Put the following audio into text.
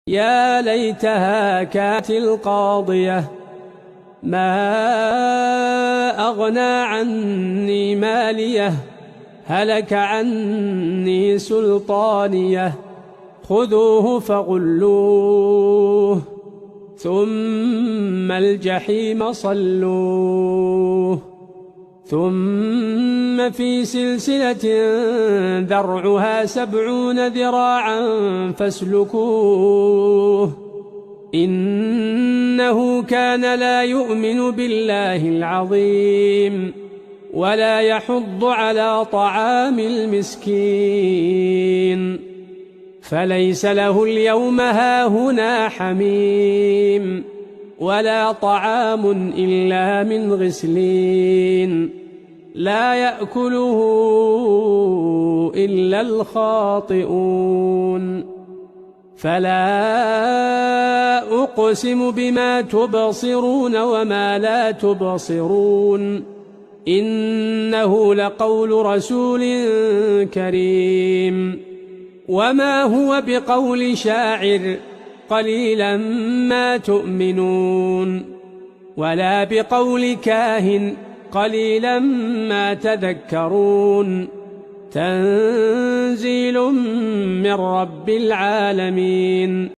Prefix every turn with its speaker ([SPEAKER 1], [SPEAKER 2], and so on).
[SPEAKER 1] يا ليتها كانت القاضية ما أغنى عني ماليه هلك عني سلطانيه خذوه فغلوه ثم الجحيم صلوه ثم في سلسلة ذرعها 70 ذراعا فاسلكوه إنه كان لا يؤمن بالله العظيم ولا يحض على طعام المسكين فليس له اليوم هاهنا حميم ولا طعام إلا من غسلين لا يأكله إلا الخاطئون فلا أقسم بما تبصرون وما لا تبصرون إنه لقول رسول كريم وما هو بقول شاعر قليلا ما تؤمنون ولا بقول كاهن قليلا ما تذكرون تنزيل من رب العالمين.